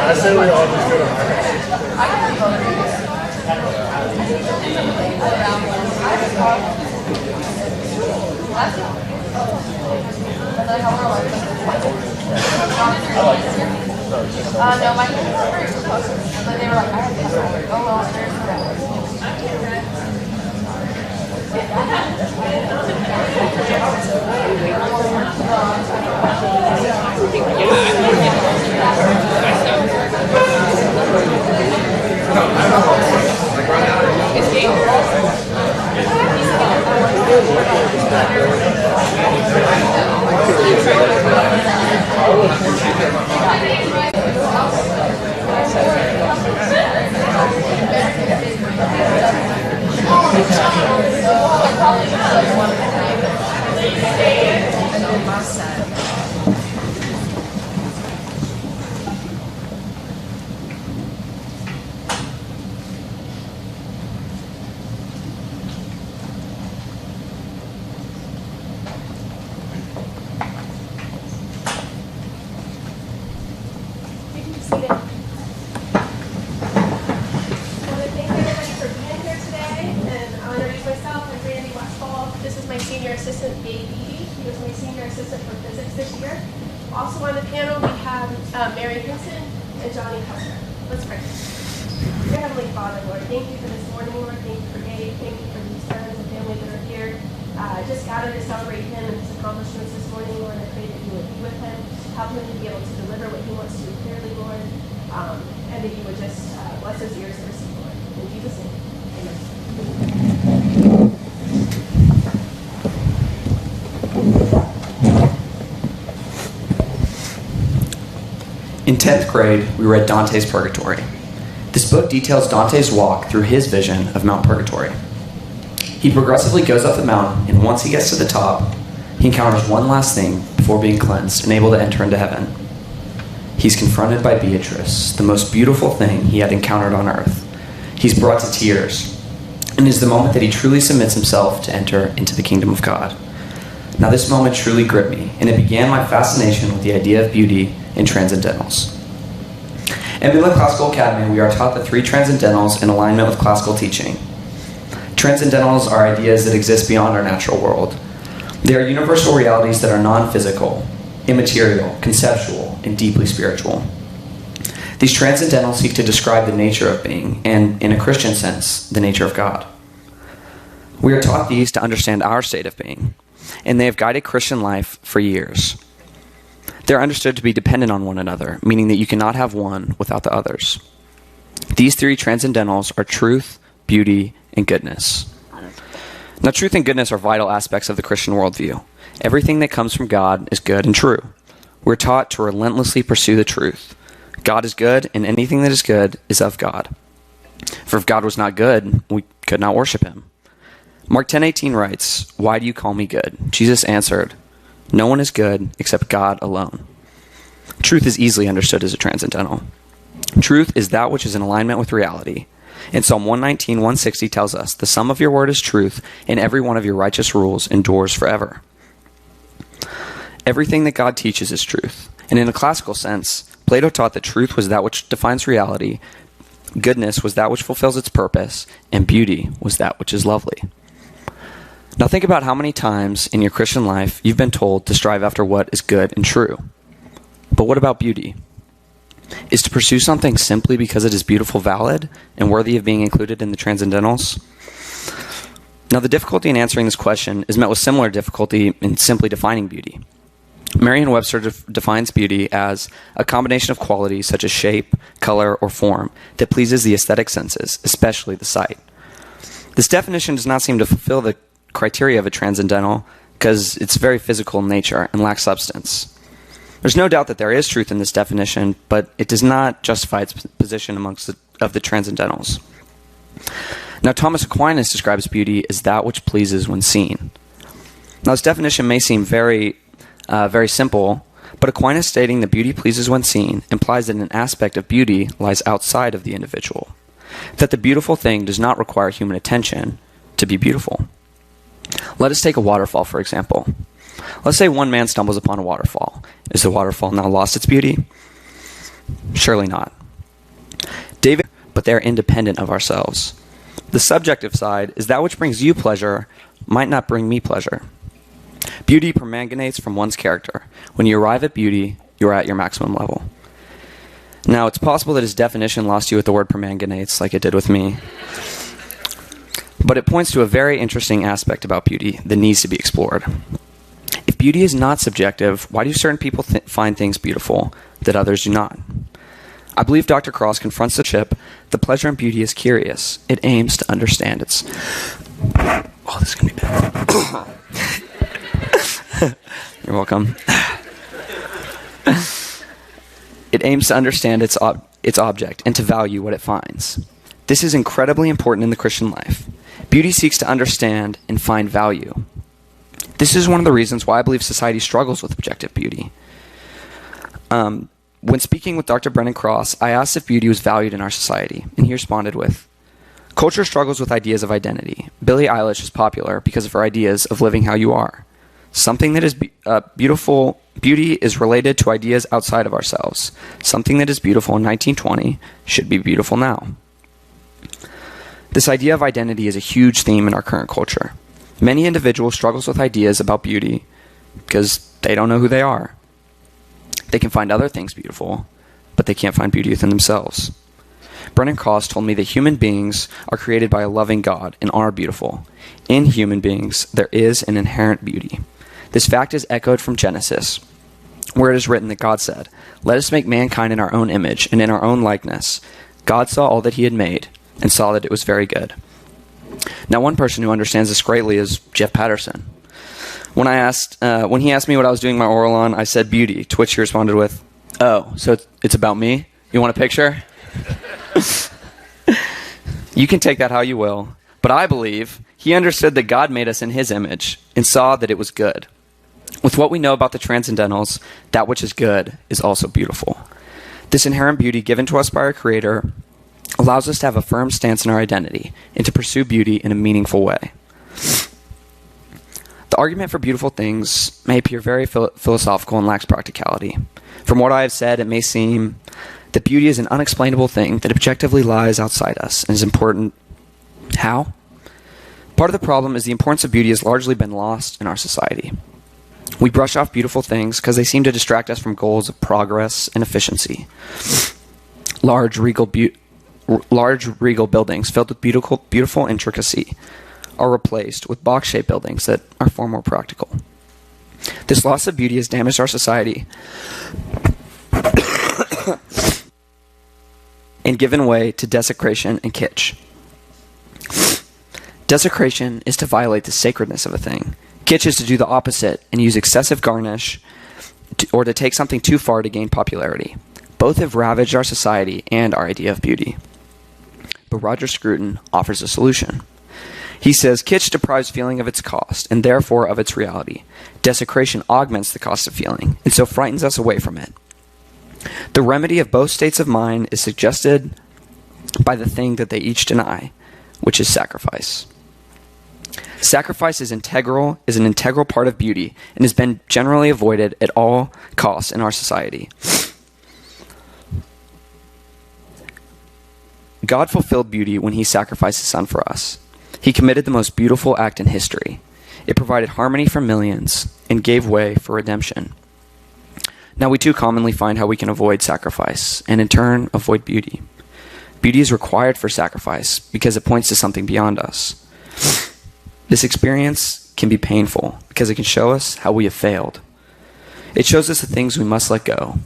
I say we all just go to no, my kids were very close. But they were like, I have this one. Oh, well, assistant Gabe Beattie. He was my senior assistant for physics this year. Also on the panel, we have Mary Hinson and Johnny Custer. Let's pray. Dear Heavenly Father, Lord, thank you for this morning, Lord. Thank you for Gabe. Thank you for these friends and family that are here. Just gathered to celebrate him and his accomplishments this morning, Lord. I pray that you would be with him, help him to be able to deliver what he wants to clearly, Lord, and that you would just bless his ears to receive, Lord. In Jesus' name, amen. In 10th grade, we read Dante's Purgatory. This book details Dante's walk through his vision of Mount Purgatory. He progressively goes up the mountain, and once he gets to the top, he encounters one last thing before being cleansed and able to enter into heaven. He's confronted by Beatrice, the most beautiful thing he had encountered on earth. He's brought to tears, and it is the moment that he truly submits himself to enter into the kingdom of God. Now this moment truly gripped me, and it began my fascination with the idea of beauty in transcendentals. At Midland Classical Academy, we are taught the three transcendentals in alignment with classical teaching. Transcendentals are ideas that exist beyond our natural world. They are universal realities that are non-physical, immaterial, conceptual, and deeply spiritual. These transcendentals seek to describe the nature of being, and in a Christian sense, the nature of God. We are taught these to understand our state of being, and they have guided Christian life for years. They're understood to be dependent on one another, meaning that you cannot have one without the others. These three transcendentals are truth, beauty, and goodness. Now, truth and goodness are vital aspects of the Christian worldview. Everything that comes from God is good and true. We're taught to relentlessly pursue the truth. God is good, and anything that is good is of God. For if God was not good, we could not worship him. Mark 10:18 writes, "Why do you call me good?" Jesus answered, "No one is good except God alone." Truth is easily understood as a transcendental. Truth is that which is in alignment with reality. In Psalm 119, 160 tells us, "The sum of your word is truth, and every one of your righteous rules endures forever." Everything that God teaches is truth. And in a classical sense, Plato taught that truth was that which defines reality, goodness was that which fulfills its purpose, and beauty was that which is lovely. Now think about how many times in your Christian life you've been told to strive after what is good and true. But what about beauty? Is to pursue something simply because it is beautiful valid and worthy of being included in the transcendentals? Now the difficulty in answering this question is met with similar difficulty in simply defining beauty. Merriam-Webster defines beauty as a combination of qualities such as shape, color, or form that pleases the aesthetic senses, especially the sight. This definition does not seem to fulfill the criteria of a transcendental because it's very physical in nature and lacks substance. There's no doubt that there is truth in this definition, but it does not justify its position amongst the transcendentals. Now, Thomas Aquinas describes beauty as that which pleases when seen. Now, this definition may seem very simple, but Aquinas stating that beauty pleases when seen implies that an aspect of beauty lies outside of the individual, that the beautiful thing does not require human attention to be beautiful. Let us take a waterfall, for example. Let's say one man stumbles upon a waterfall. Is the waterfall now lost its beauty? Surely not. But they're independent of ourselves. The subjective side is that which brings you pleasure might not bring me pleasure. Beauty permanganates from one's character. When you arrive at beauty, you're at your maximum level. Now, it's possible that his definition lost you with the word permanganates, like it did with me. But it points to a very interesting aspect about beauty that needs to be explored. If beauty is not subjective, why do certain people find things beautiful that others do not? I believe Dr. Cross confronts the chip. The pleasure in beauty is curious. It aims to understand its... Oh, this is going to be bad. You're welcome. It aims to understand its object and to value what it finds. This is incredibly important in the Christian life. Beauty seeks to understand and find value. This is one of the reasons why I believe society struggles with objective beauty. When speaking with Dr. Brennan Cross, I asked if beauty was valued in our society, and he responded with, "Culture struggles with ideas of identity. Billie Eilish is popular because of her ideas of living how you are. Something that is beautiful, beauty is related to ideas outside of ourselves. Something that is beautiful in 1920 should be beautiful now." This idea of identity is a huge theme in our current culture. Many individuals struggle with ideas about beauty because they don't know who they are. They can find other things beautiful, but they can't find beauty within themselves. Brennan Cross told me that human beings are created by a loving God and are beautiful. In human beings, there is an inherent beauty. This fact is echoed from Genesis, where it is written that God said, "Let us make mankind in our own image and in our own likeness." God saw all that he had made and saw that it was very good. Now, one person who understands this greatly is Jeff Patterson. When he asked me what I was doing my oral on, I said beauty, to which he responded with, "Oh, so it's about me? You want a picture?" You can take that how you will, but I believe he understood that God made us in his image and saw that it was good. With what we know about the transcendentals, that which is good is also beautiful. This inherent beauty given to us by our Creator allows us to have a firm stance in our identity and to pursue beauty in a meaningful way. The argument for beautiful things may appear very philosophical and lacks practicality. From what I have said, it may seem that beauty is an unexplainable thing that objectively lies outside us and is important. How? Part of the problem is the importance of beauty has largely been lost in our society. We brush off beautiful things because they seem to distract us from goals of progress and efficiency. Large regal buildings filled with beautiful intricacy are replaced with box-shaped buildings that are far more practical. This loss of beauty has damaged our society and given way to desecration and kitsch. Desecration is to violate the sacredness of a thing. Kitsch is to do the opposite and use excessive garnish or to take something too far to gain popularity. Both have ravaged our society and our idea of beauty. But Roger Scruton offers a solution. He says, kitsch deprives feeling of its cost, and therefore of its reality. Desecration augments the cost of feeling, and so frightens us away from it. The remedy of both states of mind is suggested by the thing that they each deny, which is sacrifice. Sacrifice is an integral part of beauty, and has been generally avoided at all costs in our society. God fulfilled beauty when he sacrificed his son for us. He committed the most beautiful act in history. It provided harmony for millions and gave way for redemption. Now we too commonly find how we can avoid sacrifice and in turn avoid beauty. Beauty is required for sacrifice because it points to something beyond us. This experience can be painful because it can show us how we have failed. It shows us the things we must let go.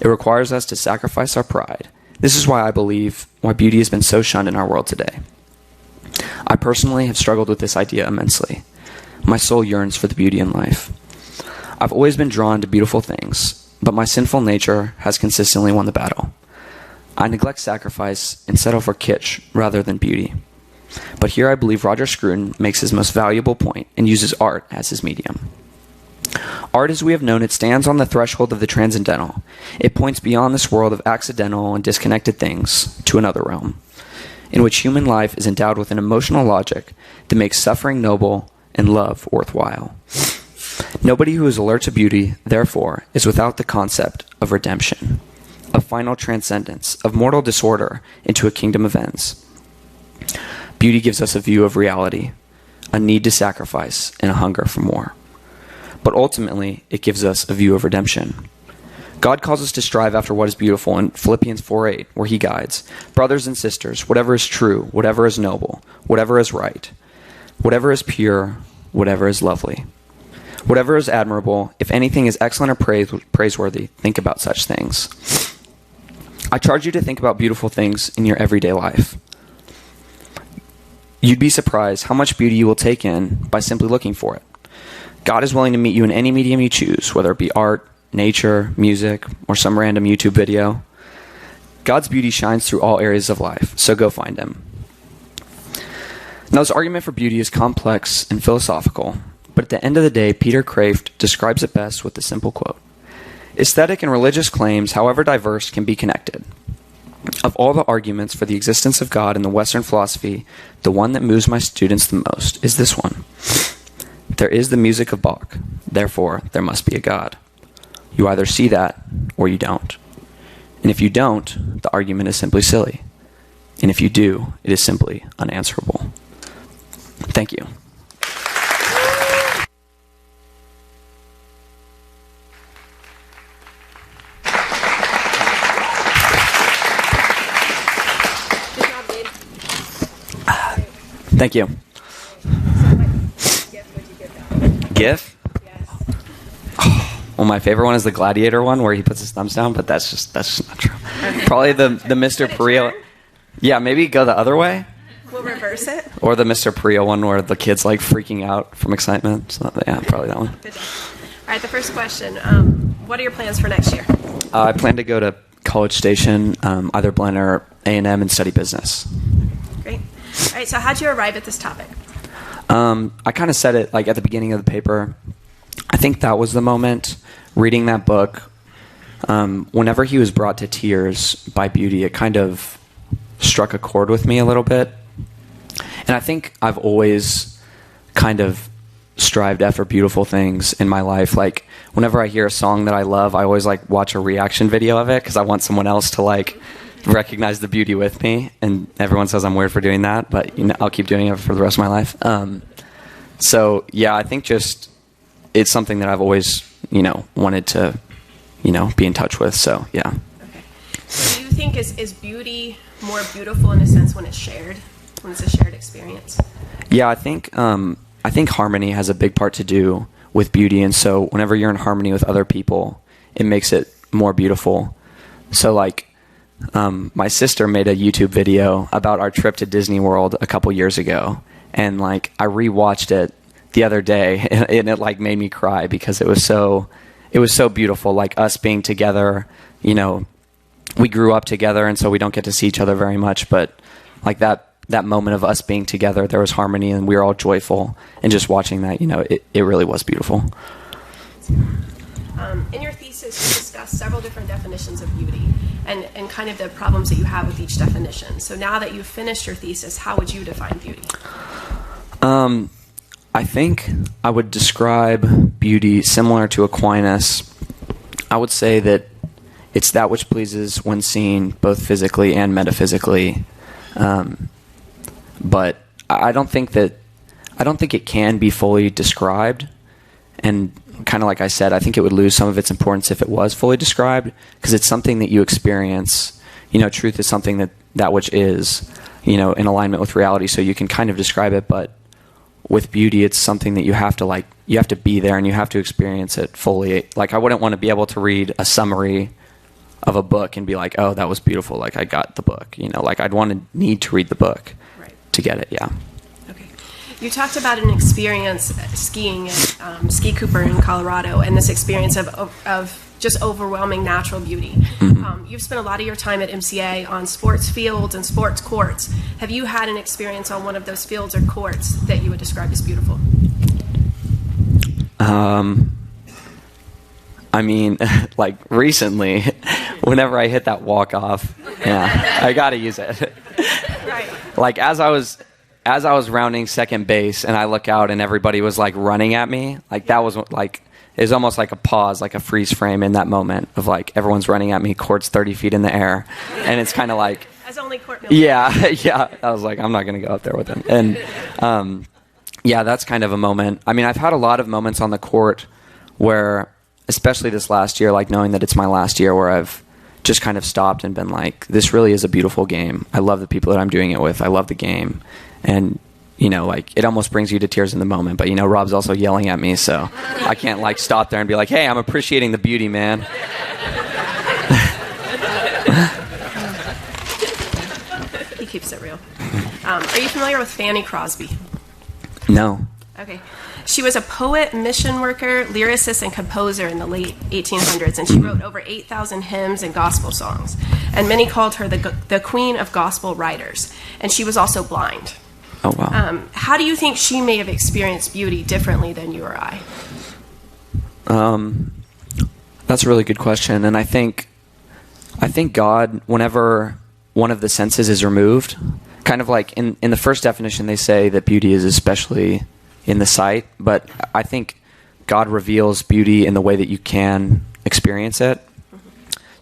It requires us to sacrifice our pride. This is why I believe why beauty has been so shunned in our world today. I personally have struggled with this idea immensely. My soul yearns for the beauty in life. I've always been drawn to beautiful things, but my sinful nature has consistently won the battle. I neglect sacrifice and settle for kitsch rather than beauty. But here I believe Roger Scruton makes his most valuable point and uses art as his medium. Art as we have known it stands on the threshold of the transcendental. It points beyond this world of accidental and disconnected things to another realm, in which human life is endowed with an emotional logic that makes suffering noble and love worthwhile. Nobody who is alert to beauty, therefore, is without the concept of redemption, of final transcendence, of mortal disorder into a kingdom of ends. Beauty gives us a view of reality, a need to sacrifice, and a hunger for more. But ultimately, it gives us a view of redemption. God calls us to strive after what is beautiful in Philippians 4:8, where he guides, "Brothers and sisters, whatever is true, whatever is noble, whatever is right, whatever is pure, whatever is lovely, whatever is admirable, if anything is excellent or praiseworthy, think about such things." I charge you to think about beautiful things in your everyday life. You'd be surprised how much beauty you will take in by simply looking for it. God is willing to meet you in any medium you choose, whether it be art, nature, music, or some random YouTube video. God's beauty shines through all areas of life, so go find him. Now, this argument for beauty is complex and philosophical, but at the end of the day, Peter Kraft describes it best with the simple quote: "Aesthetic and religious claims, however diverse, can be connected. Of all the arguments for the existence of God in the Western philosophy, the one that moves my students the most is this one. There is the music of Bach, therefore there must be a God. You either see that or you don't. And if you don't, the argument is simply silly. And if you do, it is simply unanswerable." Thank you. Good job, Gabe. Thank you. GIF? Well, my favorite one is the gladiator one where he puts his thumbs down, but that's just not true. Probably the Mr. Pereal. Yeah, maybe go the other way. We'll reverse it. Or the Mr. Pereal one where the kid's like freaking out from excitement. So, yeah, probably that one. Good job. All right, the first question. What are your plans for next year? I plan to go to College Station, either Blinn or A&M, and study business. Great. All right, so how'd you arrive at this topic? I kind of said it like at the beginning of the paper. I think that was the moment, reading that book. Whenever he was brought to tears by beauty, it kind of struck a chord with me a little bit. And I think I've always kind of strived after beautiful things in my life. Like, whenever I hear a song that I love, I always like watch a reaction video of it because I want someone else to like recognize the beauty with me. And everyone says I'm weird for doing that, but you know, I'll keep doing it for the rest of my life. So yeah, I think just it's something that I've always, wanted to, be in touch with. So yeah. Okay. So do you think is beauty more beautiful in a sense when it's shared, when it's a shared experience? Yeah, I think harmony has a big part to do with beauty, and so whenever you're in harmony with other people, it makes it more beautiful. So like, my sister made a YouTube video about our trip to Disney World a couple years ago, and like I rewatched it the other day, and it like made me cry because it was so beautiful. Like us being together, we grew up together, and so we don't get to see each other very much, but like that moment of us being together, there was harmony and we were all joyful, and just watching that, it really was beautiful. In your thesis, you discussed several different definitions of beauty and kind of the problems that you have with each definition. So now that you've finished your thesis, how would you define beauty? I think I would describe beauty similar to Aquinas. I would say that it's that which pleases when seen both physically and metaphysically. But I don't think it can be fully described. And kind of like I said, I think it would lose some of its importance if it was fully described, because it's something that you experience. Truth is something that which is, in alignment with reality, so you can kind of describe it, but with beauty, it's something that you have to be there and you have to experience it fully. Like, I wouldn't want to be able to read a summary of a book and be like, oh, that was beautiful, like I got the book. Like, I'd need to read the book to get it. Yeah. Okay. You talked about an experience skiing at Ski Cooper in Colorado, and this experience of just overwhelming natural beauty. You've spent a lot of your time at MCA on sports fields and sports courts. Have you had an experience on one of those fields or courts that you would describe as beautiful? I mean, like recently, whenever I hit that walk off, yeah, I gotta use it. Right. Like as I was rounding second base and I look out and everybody was like running at me, like that was like, it was almost like a pause, like a freeze frame in that moment of like everyone's running at me, court's 30 feet in the air, and it's kind of like, as only court knows. yeah. I was like, I'm not gonna go up there with him, and yeah, that's kind of a moment. I mean, I've had a lot of moments on the court where, especially this last year, like knowing that it's my last year, where I've just kind of stopped and been like, this really is a beautiful game. I love the people that I'm doing it with. I love the game. And, you know, like it almost brings you to tears in the moment. But, you know, Rob's also yelling at me, so I can't like stop there and be like, hey, I'm appreciating the beauty, man. He keeps it real. Are you familiar with Fanny Crosby? No. Okay. She was a poet, mission worker, lyricist, and composer in the late 1800s, and she wrote over 8,000 hymns and gospel songs. And many called her the queen of gospel writers. And she was also blind. Oh, wow. How do you think she may have experienced beauty differently than you or I? That's a really good question. And I think God, whenever one of the senses is removed, kind of like in the first definition, they say that beauty is especially in the sight, but I think God reveals beauty in the way that you can experience it.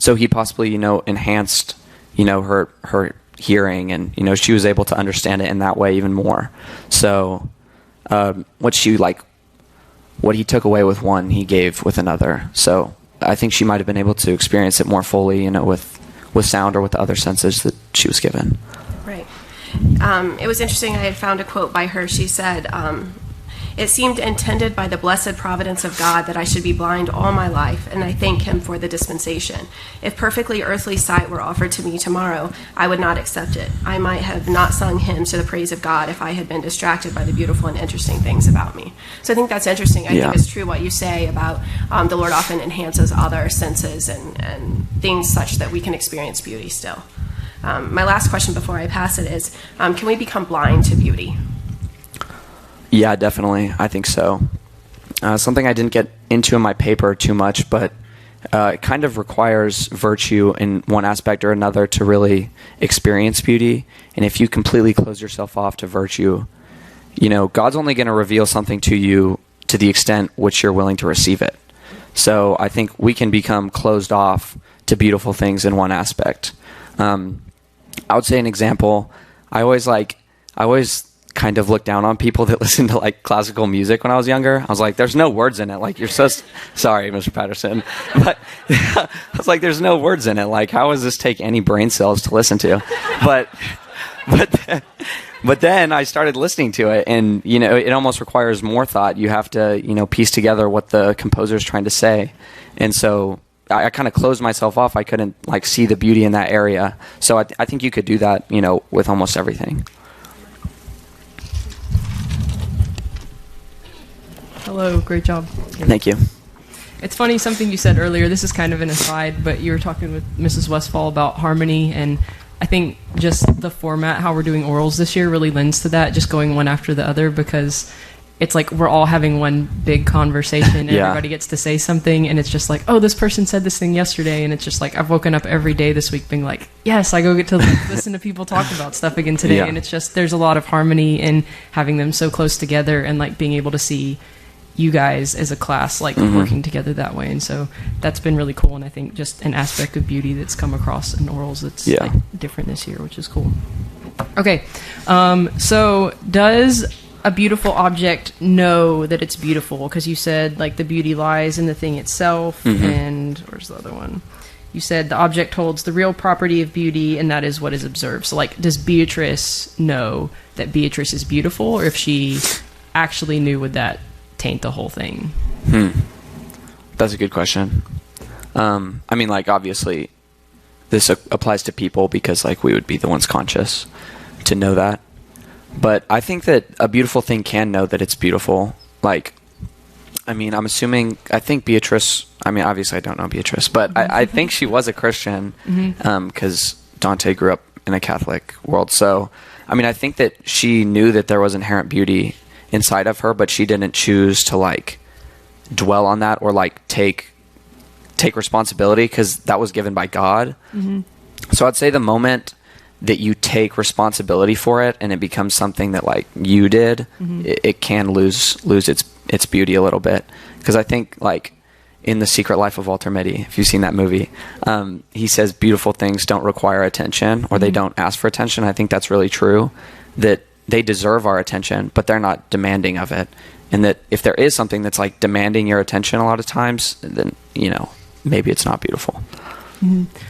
So he possibly, you know, enhanced, you know, her hearing, and, you know, she was able to understand it in that way even more. So what he took away with one, he gave with another. So I think she might have been able to experience it more fully, you know, with sound or with the other senses that she was given. Right. It was interesting. I had found a quote by her. She said, it seemed intended by the blessed providence of God that I should be blind all my life, and I thank him for the dispensation. If perfectly earthly sight were offered to me tomorrow, I would not accept it. I might have not sung hymns to the praise of God if I had been distracted by the beautiful and interesting things about me. So I think that's interesting. I think it's true what you say about the Lord often enhances other senses and things such that we can experience beauty still. My last question before I pass it is, can we become blind to beauty? Yeah, definitely. I think so. Something I didn't get into in my paper too much, but it kind of requires virtue in one aspect or another to really experience beauty. And if you completely close yourself off to virtue, you know, God's only going to reveal something to you to the extent which you're willing to receive it. So I think we can become closed off to beautiful things in one aspect. I would say an example, I always kind of looked down on people that listened to like classical music when I was younger. I was like, there's no words in it. Like, you're so sorry, Mr. Patterson, but I was like, there's no words in it. Like, how does this take any brain cells to listen to? But then I started listening to it, and, you know, it almost requires more thought. You have to, you know, piece together what the composer is trying to say. And so I kind of closed myself off. I couldn't like see the beauty in that area. So I think you could do that, you know, with almost everything. Hello, great job. Thank you. It's funny, something you said earlier, this is kind of an aside, but you were talking with Mrs. Westfall about harmony, and I think just the format, how we're doing orals this year, really lends to that, just going one after the other, because it's like we're all having one big conversation, and everybody gets to say something, and it's just like, oh, this person said this thing yesterday, and it's just like, I've woken up every day this week being like, yes, I go get to listen to people talk about stuff again today, and it's just, there's a lot of harmony in having them so close together, and like being able to see you guys as a class like working together that way, and so that's been really cool, and I think just an aspect of beauty that's come across in orals that's like different this year, which is cool. Okay, so does a beautiful object know that it's beautiful? Because you said like the beauty lies in the thing itself, and where's the other one? You said the object holds the real property of beauty, and that is what is observed. So like, does Beatrice know that Beatrice is beautiful, or if she actually knew, would that taint the whole thing? That's a good question. I mean, like, obviously this applies to people because like we would be the ones conscious to know that, But I think that a beautiful thing can know that it's beautiful. Like, I mean, I'm assuming, I think Beatrice, I mean, obviously I don't know Beatrice, but I think she was a Christian because Dante grew up in a Catholic world. So, I mean, I think that she knew that there was inherent beauty inside of her, but she didn't choose to, like, dwell on that or, like, take responsibility because that was given by God. So I'd say the moment that you take responsibility for it and it becomes something that, like, you did, it can lose its beauty a little bit. Because I think, like, in The Secret Life of Walter Mitty, if you've seen that movie, he says beautiful things don't require attention or they don't ask for attention. I think that's really true, that they deserve our attention, but they're not demanding of it. And that if there is something that's, like, demanding your attention a lot of times, then, you know, maybe it's not beautiful.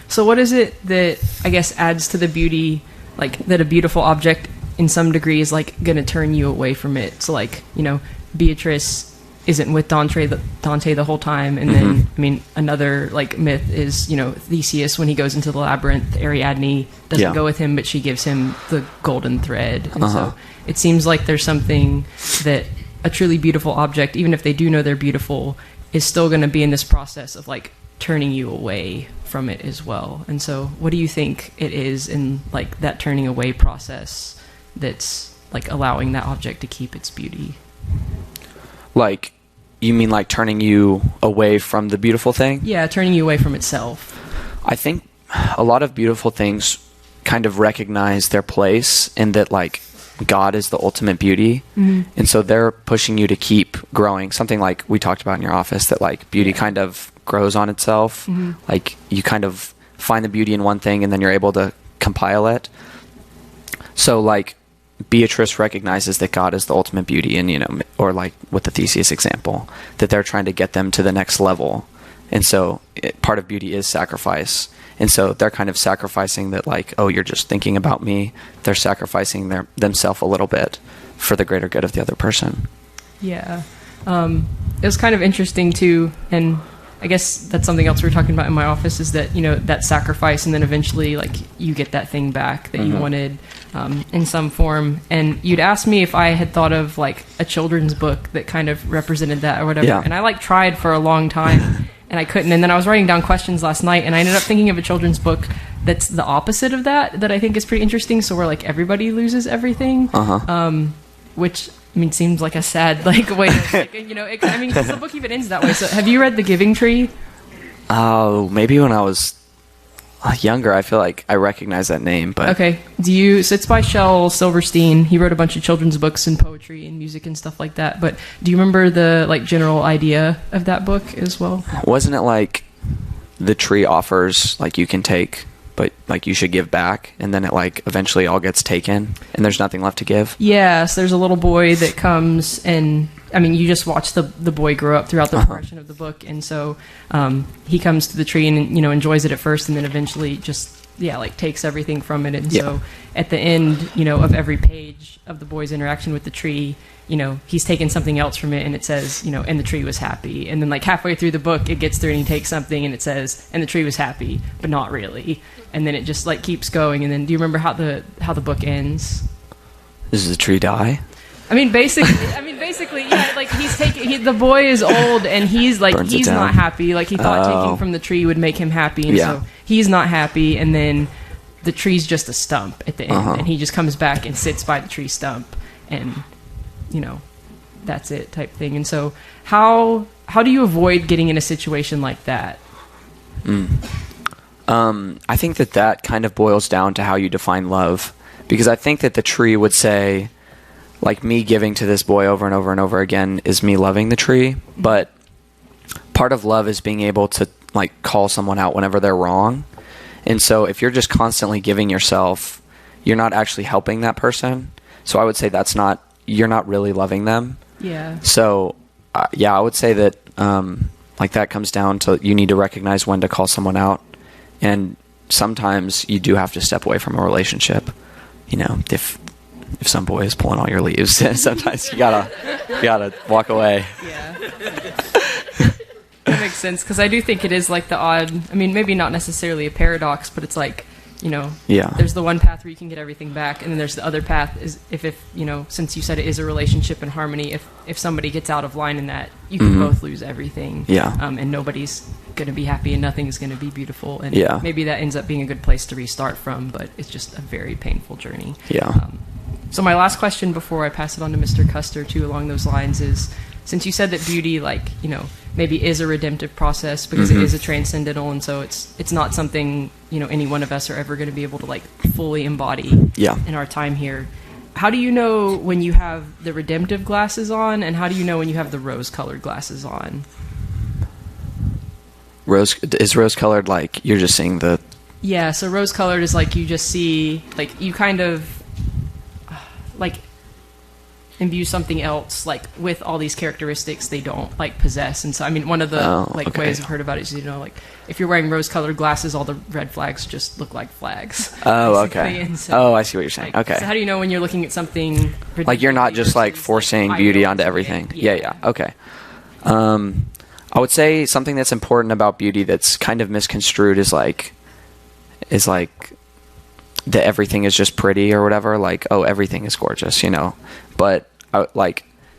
So what is it that, I guess, adds to the beauty, like, that a beautiful object in some degree is, like, going to turn you away from it? So, like, you know, Beatrice isn't with Dante the whole time, and then, I mean, another, like, myth is, you know, Theseus, when he goes into the labyrinth, Ariadne doesn't go with him, but she gives him the golden thread. And so it seems like there's something that a truly beautiful object, even if they do know they're beautiful, is still going to be in this process of, like, turning you away from it as well. And so what do you think it is in, like, that turning away process that's, like, allowing that object to keep its beauty? Like, you mean, like, turning you away from the beautiful thing? Yeah, turning you away from itself. I think a lot of beautiful things kind of recognize their place and that, like, God is the ultimate beauty. And so they're pushing you to keep growing. Something like we talked about in your office, that, like, beauty kind of grows on itself. Like, you kind of find the beauty in one thing and then you're able to compile it. So, like, Beatrice recognizes that God is the ultimate beauty, and, you know, or like with the Theseus example, that they're trying to get them to the next level. And so part of beauty is sacrifice. And so they're kind of sacrificing that, like, oh, you're just thinking about me. They're sacrificing themselves a little bit for the greater good of the other person. Yeah. It was kind of interesting too, and I guess that's something else we were talking about in my office, is that, you know, that sacrifice, and then eventually, like, you get that thing back that you wanted in some form. And you'd asked me if I had thought of, like, a children's book that kind of represented that or whatever. And I, like, tried for a long time and I couldn't. And then I was writing down questions last night and I ended up thinking of a children's book that's the opposite of that I think is pretty interesting. So where, like, everybody loses everything, which, I mean, seems like a sad, like, way to, like, you know, I mean, because the book even ends that way. So have you read The Giving Tree? Oh, maybe when I was younger. I feel like I recognize that name, but... Okay. So it's by Shel Silverstein. He wrote a bunch of children's books and poetry and music and stuff like that. But do you remember the, like, general idea of that book as well? Wasn't it like the tree offers, like, you can take, but, like, you should give back, and then it, like, eventually all gets taken and there's nothing left to give? Yes, there's a little boy that comes, and I mean, you just watch the boy grow up throughout the progression of the book. And so he comes to the tree and, you know, enjoys it at first, and then eventually just, like, takes everything from it. And so at the end, you know, of every page of the boy's interaction with the tree, you know, he's taken something else from it, and it says, you know, and the tree was happy. And then, like, halfway through the book, it gets through and he takes something and it says, and the tree was happy, but not really. And then it just, like, keeps going. And then do you remember how the book ends? Does the tree die? I mean, basically, yeah, like, the boy is old and he's, like, he's not happy. Like, he thought taking from the tree would make him happy. And so he's not happy. And then the tree's just a stump at the end. And he just comes back and sits by the tree stump, and, you know, that's it, type thing. And so how do you avoid getting in a situation like that? I think that kind of boils down to how you define love, because I think that the tree would say, like, me giving to this boy over and over and over again is me loving the tree, but part of love is being able to, like, call someone out whenever they're wrong. And so if you're just constantly giving yourself, you're not actually helping that person. So I would say you're not really loving them. Yeah. So, I would say that, like, that comes down to, you need to recognize when to call someone out. And sometimes you do have to step away from a relationship. You know, if some boy is pulling all your leaves, sometimes you gotta walk away. Yeah. That makes sense, because I do think it is, like, the odd, I mean, maybe not necessarily a paradox, but it's like, Yeah. there's the one path where you can get everything back, and then there's the other path is if since you said it is a relationship in harmony, if somebody gets out of line in that, you can both lose everything. Yeah. And nobody's going to be happy, and nothing's going to be beautiful. And Yeah. maybe that ends up being a good place to restart from, but it's just a very painful journey. Yeah. So my last question before I pass it on to Mr. Custer, too, along those lines is, since you said that beauty, maybe is a redemptive process because it is a transcendental, and so it's not something, any one of us are ever going to be able to, fully embody in our time here. How do you know when you have the redemptive glasses on, and how do you know when you have the rose-colored glasses on? Rose-colored like you're just seeing the... Yeah, so rose-colored is like you just see, you kind of... imbue something else with all these characteristics they don't possess. And so one of the ways I've heard about it is if you're wearing rose-colored glasses, all the red flags just look like flags. Okay. So, I see what you're saying. Okay. So how do you know when you're looking at something you're not just forcing beauty onto everything? Yeah. Okay. I would say something that's important about beauty that's kind of misconstrued is that everything is just pretty or whatever, everything is gorgeous, but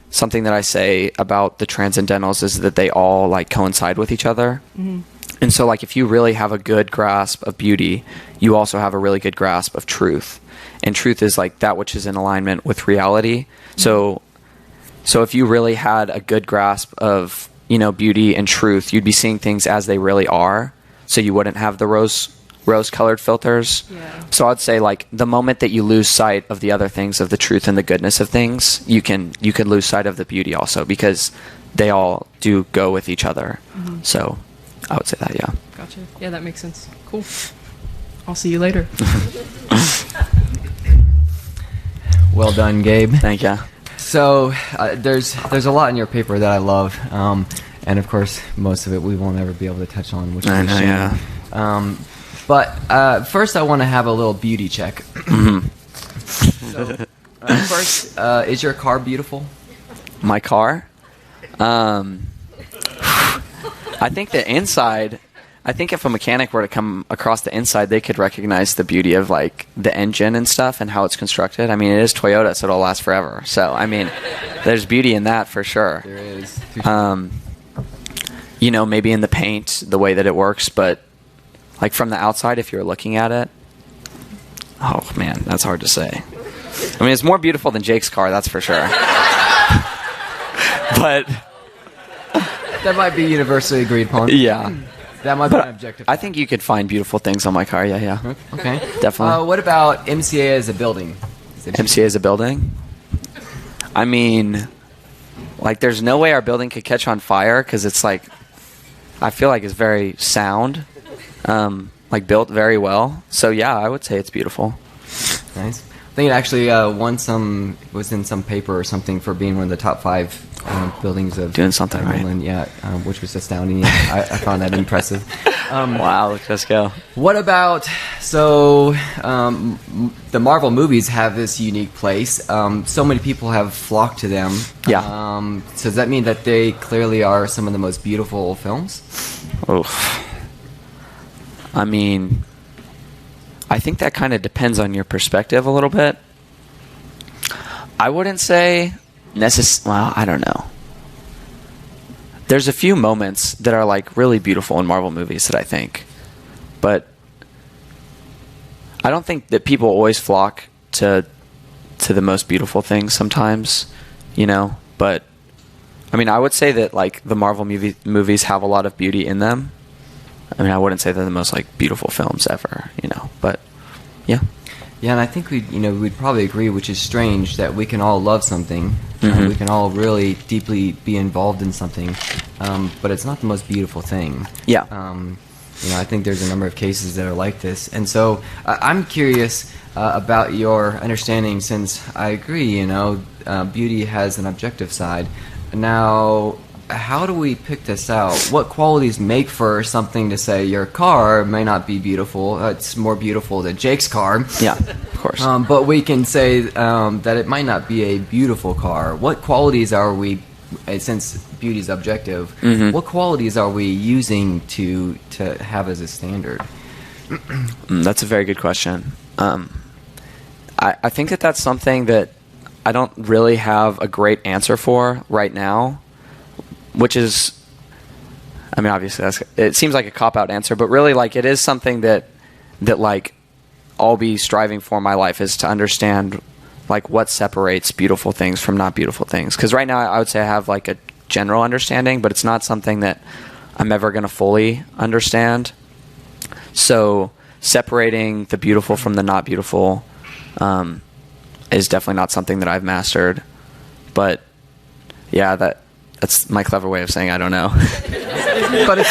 something that I say about the transcendentals is that they all coincide with each other. And so if you really have a good grasp of beauty, you also have a really good grasp of truth, and truth is that which is in alignment with reality. So if you really had a good grasp of beauty and truth, you'd be seeing things as they really are, so you wouldn't have the rose-colored filters. Yeah. So I'd say the moment that you lose sight of the other things, of the truth and the goodness of things, you can lose sight of the beauty also, because they all do go with each other. So I would say that, yeah. Gotcha. Yeah, that makes sense. Cool. I'll see you later. Well done, Gabe. Thank you. So there's a lot in your paper that I love, and of course most of it we won't ever be able to touch on, which is a shame. Yeah. But first I want to have a little beauty check. So, first, is your car beautiful? My car? I think the inside... I think if a mechanic were to come across the inside, they could recognize the beauty of the engine and stuff and how it's constructed. It is Toyota, so it'll last forever. So there's beauty in that for sure. There is. Maybe in the paint, the way that it works, but from the outside, if you're looking at it, oh man, that's hard to say. It's more beautiful than Jake's car, that's for sure. But that might be universally agreed upon. Yeah. That might be an objective. I think you could find beautiful things on my car. Yeah. Okay. Definitely. What about MCA as a building? MCA as a building? There's no way our building could catch on fire because it's I feel it's very sound, built very well. So yeah, I would say it's beautiful. Nice. I think it actually was in some paper or something for being one of the top 5 buildings of doing something England, right. Yeah, which was astounding. I found that impressive. Wow, let's go. What about the Marvel movies have this unique place. So many people have flocked to them. Yeah. So does that mean that they clearly are some of the most beautiful films? Oof. I think that kind of depends on your perspective a little bit. I wouldn't say well, I don't know. There's a few moments that are really beautiful in Marvel movies that I think, but I don't think that people always flock to the most beautiful things sometimes, but I would say that the Marvel movies have a lot of beauty in them. I wouldn't say they're the most beautiful films ever, but yeah. Yeah, and I think we'd probably agree, which is strange, that we can all love something, we can all really deeply be involved in something, but it's not the most beautiful thing. Yeah. I think there's a number of cases that are like this, and so I'm curious about your understanding, since I agree, beauty has an objective side. Now, how do we pick this out? What qualities make for something to say your car may not be beautiful? It's more beautiful than Jake's car. Yeah, of course. But we can say that it might not be a beautiful car. What qualities are we, since beauty is objective, what qualities are we using to have as a standard? That's a very good question. I think that's something that I don't really have a great answer for right now, which is, I mean, obviously it seems like a cop-out answer, but really, like, it is something that like I'll be striving for in my life, is to understand like what separates beautiful things from not beautiful things. Because right now I would say I have like a general understanding, but it's not something that I'm ever going to fully understand. So separating the beautiful from the not beautiful is definitely not something that I've mastered. But yeah, that's my clever way of saying I don't know. But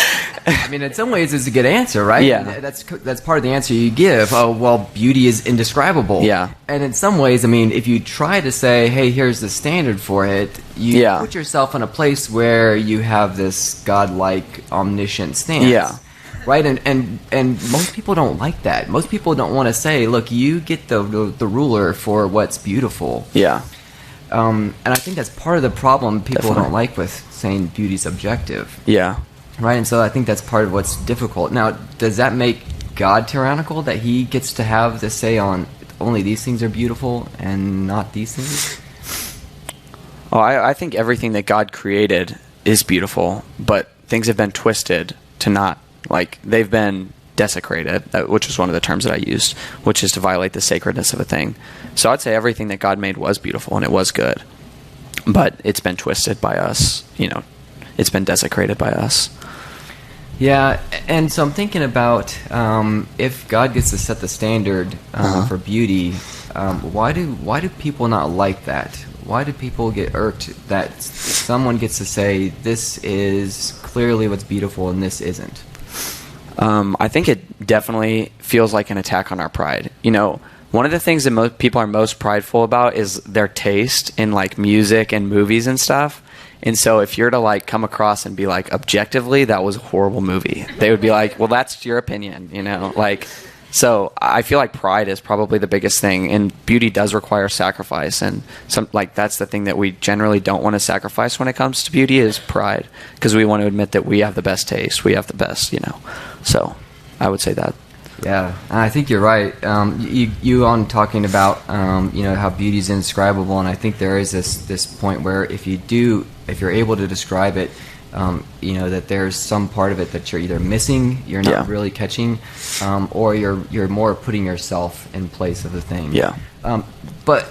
I mean, in some ways, it's a good answer, right? Yeah. That's part of the answer you give. Oh, well, beauty is indescribable. Yeah. And in some ways, I mean, if you try to say, hey, here's the standard for it, you put yourself in a place where you have this godlike, omniscient stance. Yeah. Right? And most people don't like that. Most people don't want to say, look, you get the ruler for what's beautiful. Yeah. And I think that's part of the problem people Definitely. don't like with saying beauty's objective. Yeah. Right, and so I think that's part of what's difficult. Now, does that make God tyrannical, that he gets to have the say on only these things are beautiful and not these things? Oh, I think everything that God created is beautiful, but things have been twisted to not, like, they've been desecrated, which is one of the terms that I used, which is to violate the sacredness of a thing. So I'd say everything that God made was beautiful and it was good, but it's been twisted by us, it's been desecrated by us. Yeah, and so I'm thinking about if God gets to set the standard for beauty, why do people not like that? Why do people get irked that someone gets to say this is clearly what's beautiful and this isn't? I think it definitely feels like an attack on our pride. One of the things that most people are most prideful about is their taste in like music and movies and stuff. And so if you're to like come across and be like, objectively, that was a horrible movie, they would be like, well, that's your opinion, like, so I feel like pride is probably the biggest thing, and beauty does require sacrifice, and that's the thing that we generally don't want to sacrifice when it comes to beauty is pride, because we want to admit that we have the best taste, we have the best, so I would say that. Yeah, I think you're right. You on talking about how beauty is indescribable, and I think there is this point where if you're able to describe it, that there's some part of it that you're either missing, you're not really catching, or you're more putting yourself in place of the thing. Yeah. But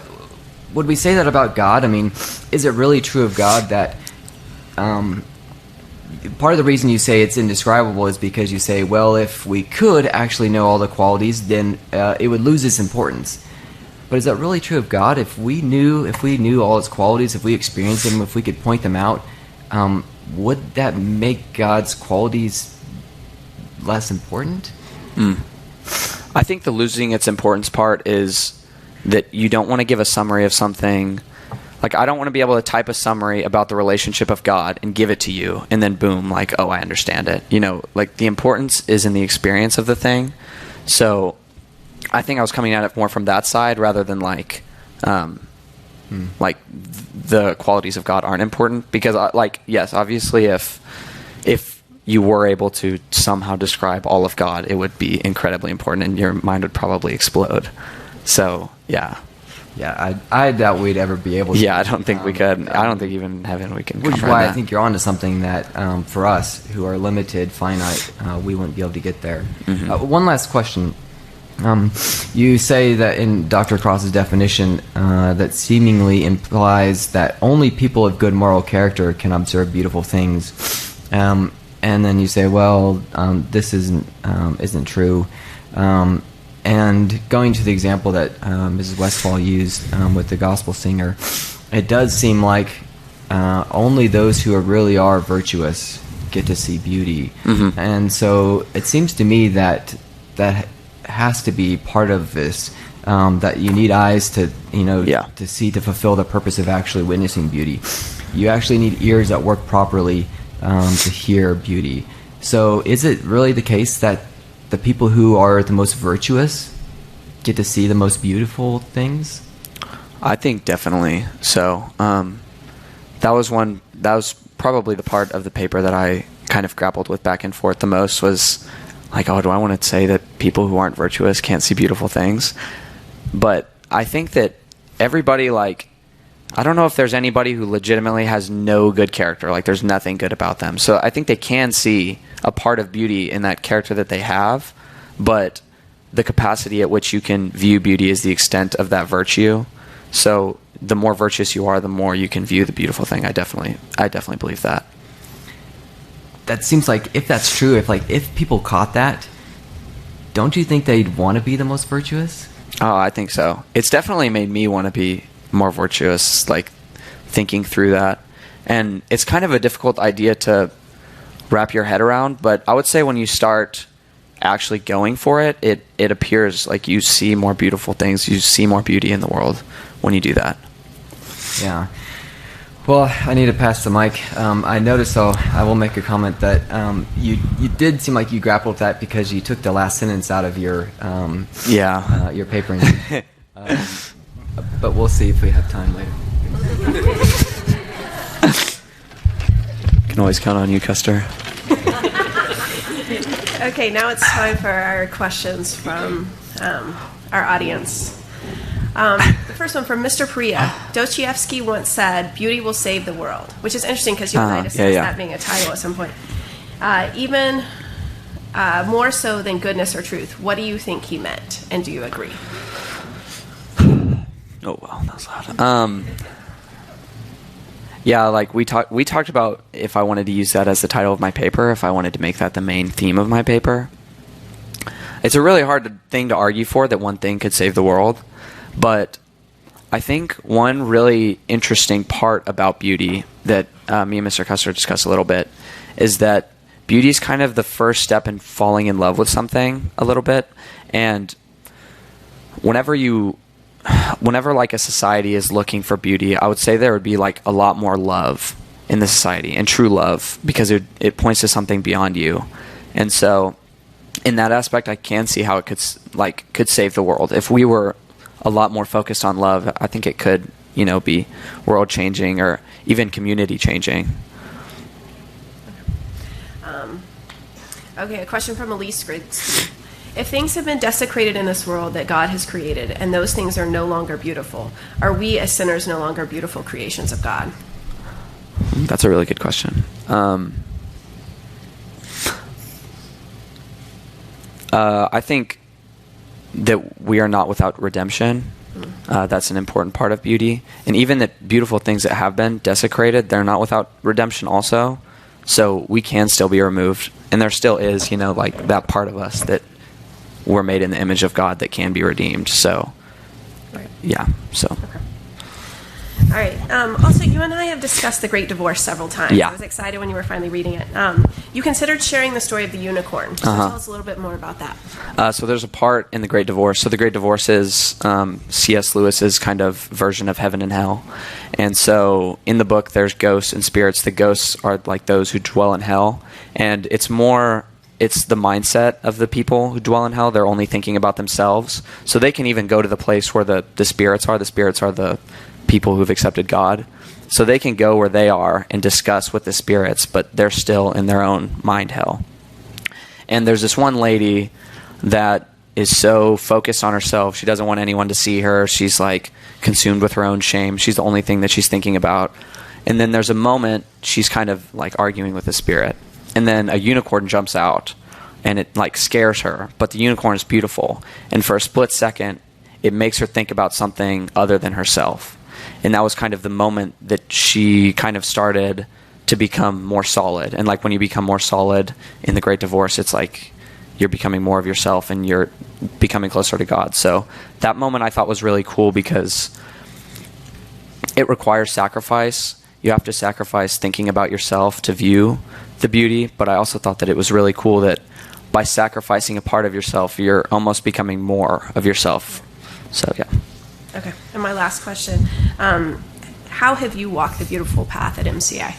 would we say that about God? I mean, is it really true of God that? Part of the reason you say it's indescribable is because you say, well, if we could actually know all the qualities, then it would lose its importance. But is that really true of God? If we knew all His qualities, if we experienced them, if we could point them out, would that make God's qualities less important? I think the losing its importance part is that you don't want to give a summary of something. Like, I don't want to be able to type a summary about the relationship of God and give it to you, and then boom, like, oh, I understand it. Like, the importance is in the experience of the thing. So I think I was coming at it more from that side rather than like the qualities of God aren't important, because yes, obviously if you were able to somehow describe all of God, it would be incredibly important and your mind would probably explode. So yeah, I doubt we'd ever be able to. Yeah, I don't think we could. I don't think even heaven we can. Which is why I think you're onto something that for us who are limited, finite, we wouldn't be able to get there. Mm-hmm. One last question. You say that in Dr. Cross's definition that seemingly implies that only people of good moral character can observe beautiful things, and then you say, well, this isn't true. And going to the example that Mrs. Westfall used with the gospel singer, it does seem like only those who really are virtuous get to see beauty. Mm-hmm. And so it seems to me that has to be part of this, that you need eyes to to see, to fulfill the purpose of actually witnessing beauty. You actually need ears that work properly to hear beauty. So is it really the case that the people who are the most virtuous get to see the most beautiful things? I think definitely so. That was probably the part of the paper that I kind of grappled with back and forth the most, was like, oh, do I want to say that people who aren't virtuous can't see beautiful things? But I think that everybody, like, I don't know if there's anybody who legitimately has no good character, like there's nothing good about them. So I think they can see a part of beauty in that character that they have, but the capacity at which you can view beauty is the extent of that virtue. So the more virtuous you are, the more you can view the beautiful thing. I definitely believe that. That seems like, if that's true, if people caught that, don't you think they'd want to be the most virtuous? Oh, I think so. It's definitely made me want to be more virtuous, like thinking through that. And it's kind of a difficult idea to wrap your head around, but I would say when you start actually going for it, it appears like you see more beautiful things, you see more beauty in the world when you do that. Yeah. Well, I need to pass the mic. I noticed, though, I will make a comment that you did seem like you grappled with that because you took the last sentence out of your your paper. But we'll see if we have time later. Can always count on you, Custer. Okay, now it's time for our questions from our audience. The first one from Mr. Priya. Dostoevsky once said, "Beauty will save the world," which is interesting because you and I discussed that being a title at some point. Even more so than goodness or truth. What do you think he meant, and do you agree? Oh, wow, that was loud. Yeah, like we talked about if I wanted to use that as the title of my paper, if I wanted to make that the main theme of my paper. It's a really hard thing to argue for that one thing could save the world, but I think one really interesting part about beauty that me and Mr. Custer discussed a little bit is that beauty is kind of the first step in falling in love with something a little bit, and whenever like a society is looking for beauty, I would say there would be like a lot more love in the society, and true love, because it points to something beyond you. And so in that aspect, I can see how it could save the world. If we were a lot more focused on love, I think it could, be world changing or even community changing. Okay, a question from Elise Griggs. If things have been desecrated in this world that God has created, and those things are no longer beautiful, are we as sinners no longer beautiful creations of God? That's a really good question. I think that we are not without redemption. That's an important part of beauty. And even the beautiful things that have been desecrated, they're not without redemption also. So we can still be removed. And there still is, like that part of us that we're made in the image of God that can be redeemed. So, yeah. So. Okay. All right. Also, you and I have discussed the Great Divorce several times. Yeah. I was excited when you were finally reading it. You considered sharing the story of the unicorn. So tell us a little bit more about that. So there's a part in the Great Divorce. So the Great Divorce is C.S. Lewis's kind of version of heaven and hell. And so in the book, there's ghosts and spirits. The ghosts are like those who dwell in hell. And it's the mindset of the people who dwell in hell. They're only thinking about themselves. So they can even go to the place where the spirits are. The spirits are the people who've accepted God. So they can go where they are and discuss with the spirits, but they're still in their own mind hell. And there's this one lady that is so focused on herself. She doesn't want anyone to see her. She's like consumed with her own shame. She's the only thing that she's thinking about. And then there's a moment she's kind of like arguing with the spirit. And then a unicorn jumps out and it like scares her. But the unicorn is beautiful. And for a split second, it makes her think about something other than herself. And that was kind of the moment that she kind of started to become more solid. And like when you become more solid in the Great Divorce, it's like you're becoming more of yourself and you're becoming closer to God. So that moment I thought was really cool because it requires sacrifice. You have to sacrifice thinking about yourself to view the beauty. But I also thought that it was really cool that by sacrificing a part of yourself, you're almost becoming more of yourself. So, yeah. Okay. And my last question. How have you walked the beautiful path at MCI?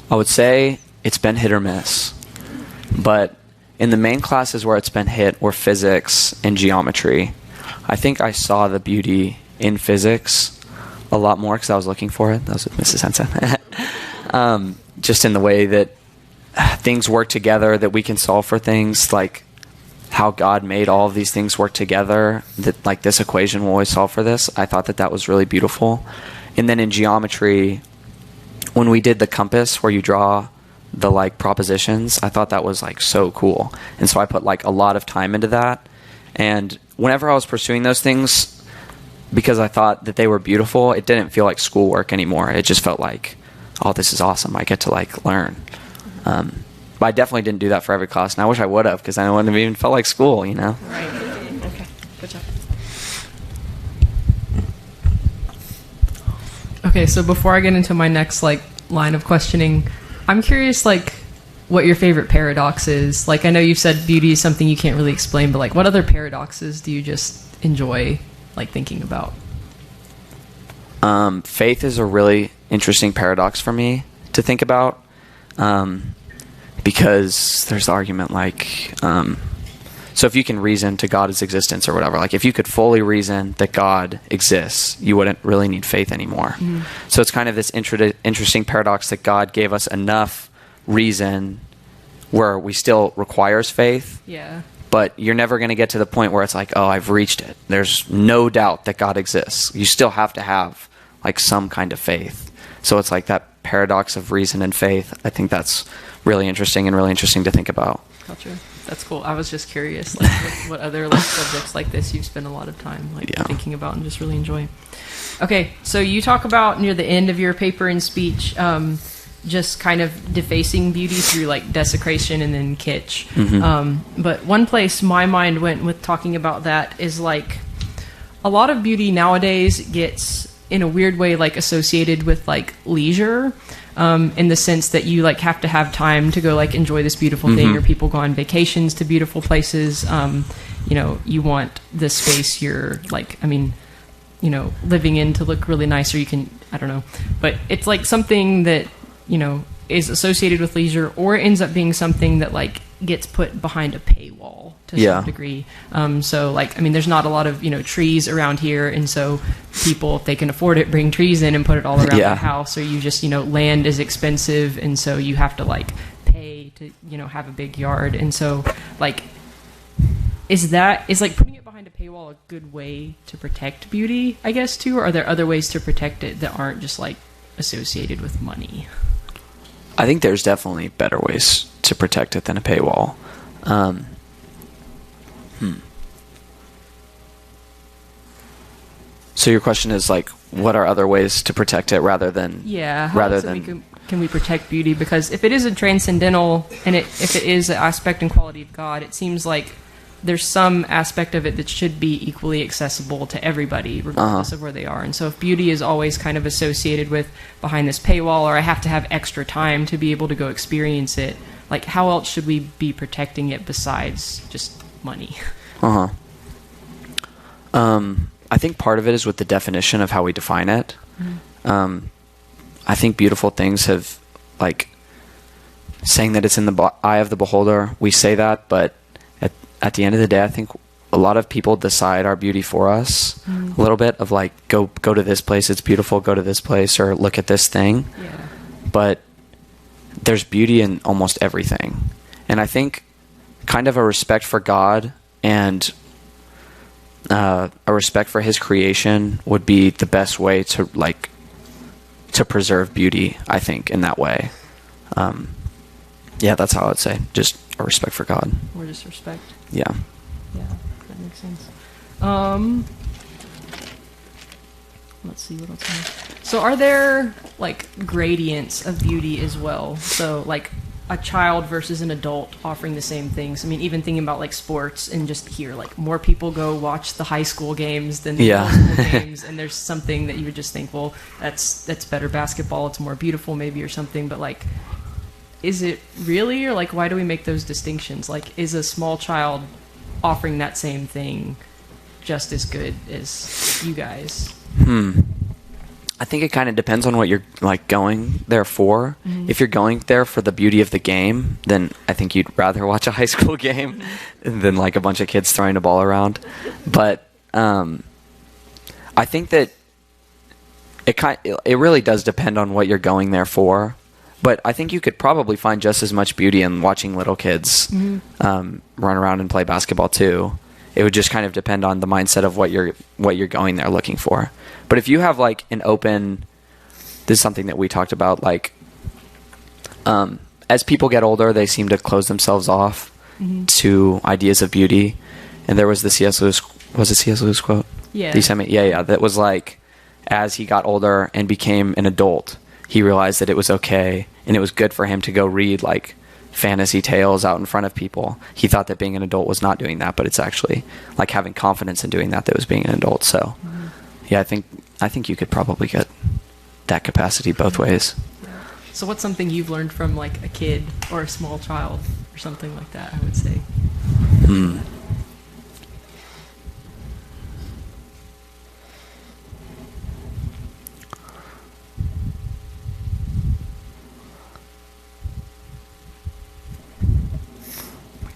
I would say it's been hit or miss. But in the main classes where it's been hit were physics and geometry. I think I saw the beauty in physics a lot more because I was looking for it. That was with Mrs. Henson. just in the way that things work together, that we can solve for things, like how God made all of these things work together, that like this equation will always solve for this. I thought that was really beautiful. And then in geometry, when we did the compass where you draw the like propositions, I thought that was like so cool. And so I put like a lot of time into that. And whenever I was pursuing those things, because I thought that they were beautiful, it didn't feel like schoolwork anymore. It just felt like, oh, this is awesome. I get to like learn. But I definitely didn't do that for every class, and I wish I would have, because I wouldn't have even felt like school, you know? Right. Okay. Good job. Okay, so before I get into my next like line of questioning, I'm curious like what your favorite paradox is. Like I know you've said beauty is something you can't really explain, but like what other paradoxes do you just enjoy like thinking about? Faith is a really interesting paradox for me to think about. Because there's the argument like, so if you can reason to God's existence or whatever, like if you could fully reason that God exists, you wouldn't really need faith anymore. So it's kind of this interesting paradox that God gave us enough reason where we still requires faith. Yeah. But you're never going to get to the point where it's like, oh, I've reached it. There's no doubt that God exists. You still have to have like some kind of faith. So it's like that paradox of reason and faith. I think that's really interesting and really interesting to think about. Gotcha. That's cool. I was just curious, like, what other like subjects like this you've spent a lot of time like thinking about and just really enjoy. Okay, so you talk about near the end of your paper and speech, just kind of defacing beauty through like desecration and then kitsch. But one place my mind went with talking about that is like a lot of beauty nowadays gets in a weird way like associated with like leisure. In the sense that you like have to have time to go like enjoy this beautiful thing, or people go on vacations to beautiful places. You know, you want the space you're like, I mean, you know, living in to look really nice, or you can, I don't know, but it's like something that, you know, is associated with leisure, or it ends up being something that like gets put behind a paywall to some degree. So like, I mean, there's not a lot of, you know, trees around here. And so people, if they can afford it, bring trees in and put it all around the house, or you just, you know, land is expensive. And so you have to like pay to, you know, have a big yard. And so like, is like putting it behind a paywall a good way to protect beauty, I guess, too? Or are there other ways to protect it that aren't just like associated with money? I think there's definitely better ways to protect it than a paywall. So your question is like, what are other ways to protect it rather than can we protect beauty? Because if it is a transcendental and if it is an aspect and quality of God, it seems like there's some aspect of it that should be equally accessible to everybody, regardless of where they are. And so if beauty is always kind of associated with behind this paywall, or I have to have extra time to be able to go experience it, like how else should we be protecting it besides just money? I think part of it is with the definition of how we define it. I think beautiful things have, like, saying that it's in the eye of the beholder, we say that, but at the end of the day, I think a lot of people decide our beauty for us a little bit, of like, go to this place, it's beautiful, go to this place, or look at this thing. But there's beauty in almost everything. And I think kind of a respect for God and a respect for his creation would be the best way to like to preserve beauty, I think, in that way. That's how I would say, just a respect for God. Or just respect. Yeah, that makes sense. Let's see what else I have. So are there like gradients of beauty as well? So like a child versus an adult offering the same things. I mean, even thinking about like sports, and just here, like more people go watch the high school games than the middle school games, and there's something that you would just think, well, that's better basketball, it's more beautiful maybe, or something. But like, is it really, or like, why do we make those distinctions? Like, is a small child offering that same thing just as good as you guys? I think it kind of depends on what you're like going there for. If you're going there for the beauty of the game, then I think you'd rather watch a high school game than like a bunch of kids throwing a ball around. But I think that it really does depend on what you're going there for. But I think you could probably find just as much beauty in watching little kids run around and play basketball too. It would just kind of depend on the mindset of what you're going there looking for. But if you have like an open, this is something that we talked about, like as people get older, they seem to close themselves off to ideas of beauty. And there was the C.S. Lewis, was it C.S. Lewis quote? Yeah. That you sent me? Yeah. That was like, as he got older and became an adult, he realized that it was okay and it was good for him to go read like fantasy tales out in front of people. He thought that being an adult was not doing that, but it's actually like having confidence in doing that that was being an adult. So yeah, I think you could probably get that capacity both ways. So what's something you've learned from like a kid or a small child or something like that, I would say?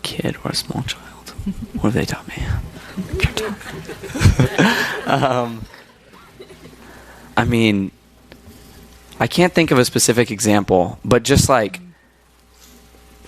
Kid or a small child. What have they taught me? I mean, I can't think of a specific example, but just like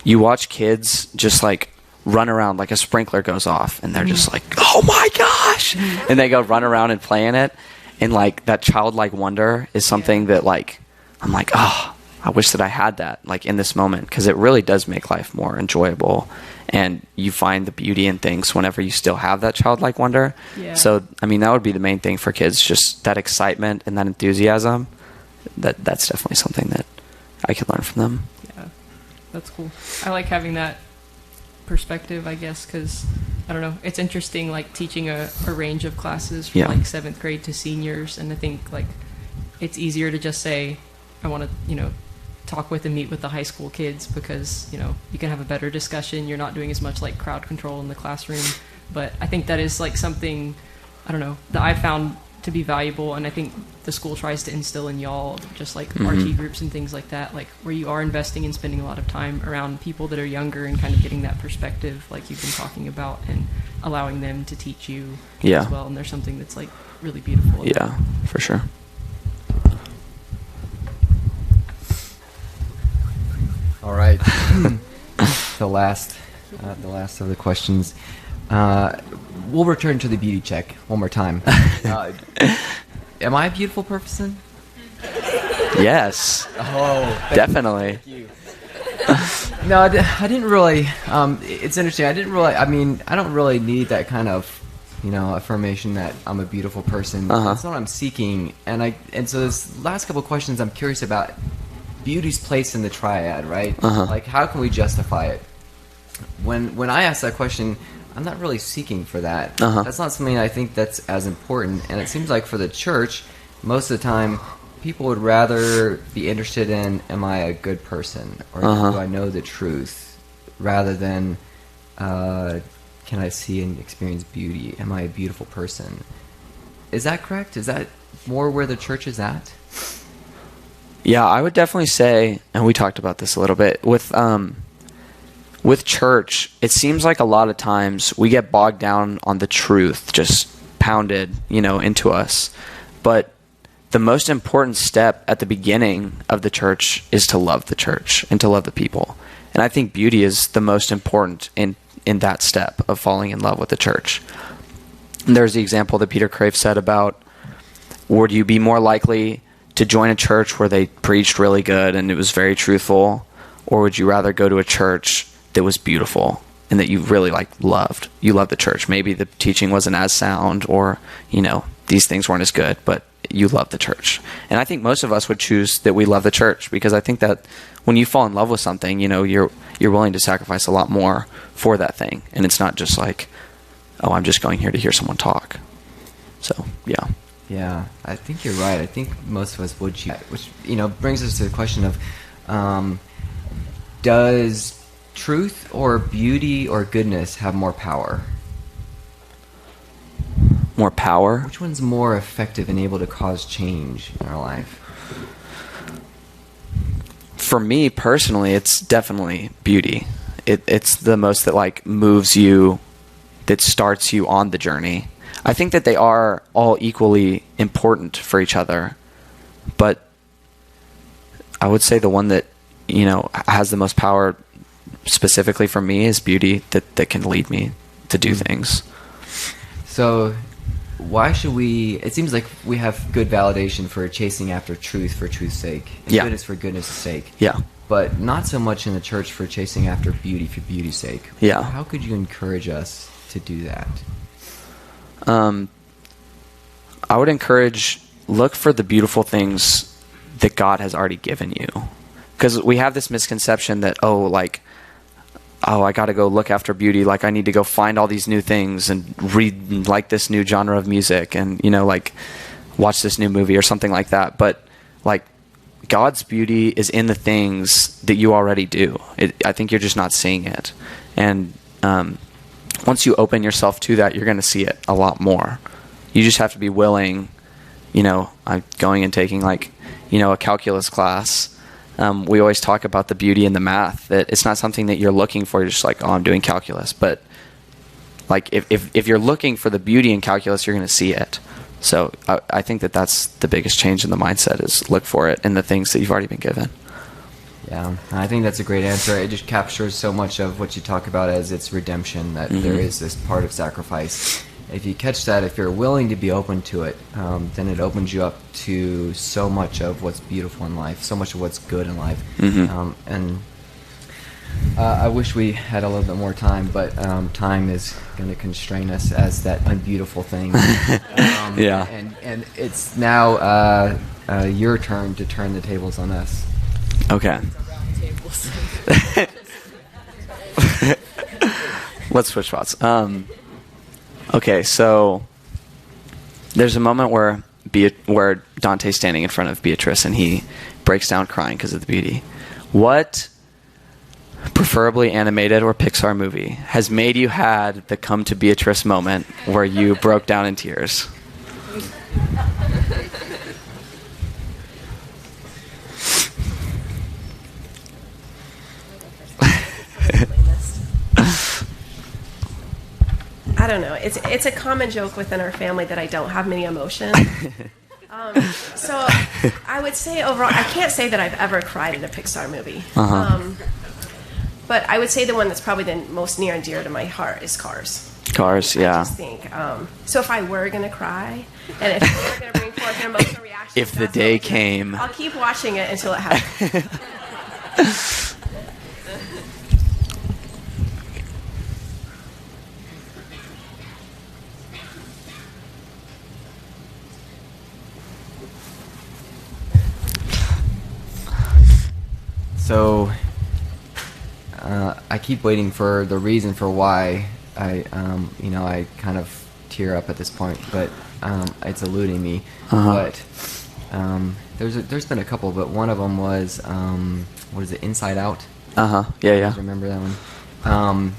you watch kids just like run around, like a sprinkler goes off and they're just like, oh my gosh, and they go run around and play in it, and like that childlike wonder is something that like I'm like, oh, I wish that I had that like in this moment, because it really does make life more enjoyable. And you find the beauty in things whenever you still have that childlike wonder. Yeah. So, I mean, that would be the main thing for kids, just that excitement and that enthusiasm. That's definitely something that I could learn from them. Yeah, that's cool. I like having that perspective, I guess, because, I don't know, it's interesting, like, teaching a range of classes from, like, 7th grade to seniors. And I think, like, it's easier to just say, I want to, you know, talk with and meet with the high school kids, because you know you can have a better discussion. You're not doing as much like crowd control in the classroom. But I think that is like something, I don't know, that I found to be valuable, and I think the school tries to instill in y'all, just like RT groups and things like that, like where you are investing and spending a lot of time around people that are younger and kind of getting that perspective like you've been talking about, and allowing them to teach you as well. And there's something that's like really beautiful. Yeah, for sure. All right. the last of the questions. We'll return to the beauty check one more time. Am I a beautiful person? Yes. Oh, definitely. Thank you. No, I didn't really. It's interesting. I don't really need that kind of, you know, affirmation that I'm a beautiful person. That's not what I'm seeking. And so this last couple of questions, I'm curious about beauty's place in the triad, right? Like, how can we justify it? When I ask that question, I'm not really seeking for that. That's not something I think that's as important. And it seems like for the church, most of the time, people would rather be interested in, am I a good person? Or do I know the truth? Rather than, can I see and experience beauty? Am I a beautiful person? Is that correct? Is that more where the church is at? Yeah, I would definitely say, and we talked about this a little bit, with church, it seems like a lot of times we get bogged down on the truth, just pounded, you know, into us. But the most important step at the beginning of the church is to love the church and to love the people. And I think beauty is the most important in that step of falling in love with the church. And there's the example that Peter Crave said about, would you be more likely to join a church where they preached really good and it was very truthful, or would you rather go to a church that was beautiful and that you really loved? You loved the church. Maybe the teaching wasn't as sound, or, you know, these things weren't as good, but you love the church. And I think most of us would choose that we love the church, because I think that when you fall in love with something, you know, you're willing to sacrifice a lot more for that thing. And it's not just like, oh, I'm just going here to hear someone talk. So, yeah. Yeah, I think you're right. I think most of us would choose, which, you know, brings us to the question of, does truth or beauty or goodness have more power? More power? Which one's more effective and able to cause change in our life? For me personally, it's definitely beauty. It's the most that like moves you, that starts you on the journey. I think that they are all equally important for each other, but I would say the one that has the most power specifically for me is beauty that can lead me to do things. So why should we, it seems like we have good validation for chasing after truth for truth's sake, and Yeah. goodness for goodness' sake. Yeah. But not so much in the church for chasing after beauty for beauty's sake. Yeah. How could you encourage us to do that? I would encourage, look for the beautiful things that God has already given you. Because we have this misconception that, I got to go look after beauty. Like, I need to go find all these new things and read, like, this new genre of music and, watch this new movie or something like that. But, God's beauty is in the things that you already do. I think you're just not seeing it. And once you open yourself to that, you're going to see it a lot more. You just have to be willing. I'm going and taking a calculus class. We always talk about the beauty in the math, that it's not something that you're looking for. You're just like, oh, I'm doing calculus. But if you're looking for the beauty in calculus, you're going to see it. So I think that's the biggest change in the mindset, is look for it in the things that you've already been given. Yeah, I think that's a great answer. It just captures so much of what you talk about as its redemption, that there is this part of sacrifice. If you catch that, if you're willing to be open to it, then it opens you up to so much of what's beautiful in life, so much of what's good in life. I wish we had a little bit more time, but time is going to constrain us as that unbeautiful thing. Yeah. And it's now your turn to turn the tables on us. Okay. Let's switch spots. Okay, so there's a moment where Dante's standing in front of Beatrice and he breaks down crying because of the beauty. What preferably animated or Pixar movie has made you had the come to Beatrice moment where you broke down in tears? I don't know. It's a common joke within our family that I don't have many emotions. So I would say overall, I can't say that I've ever cried in a Pixar movie. But I would say the one that's probably the most near and dear to my heart is Cars. Cars, yeah. I just think. So if I were going to cry, and if you were going to bring forth an emotional reaction, If the day came. I'll keep watching it until it happens. So I keep waiting for the reason for why I kind of tear up at this point, but it's eluding me. But there's been a couple, but one of them was what is it, Inside Out? Yeah. I remember that one.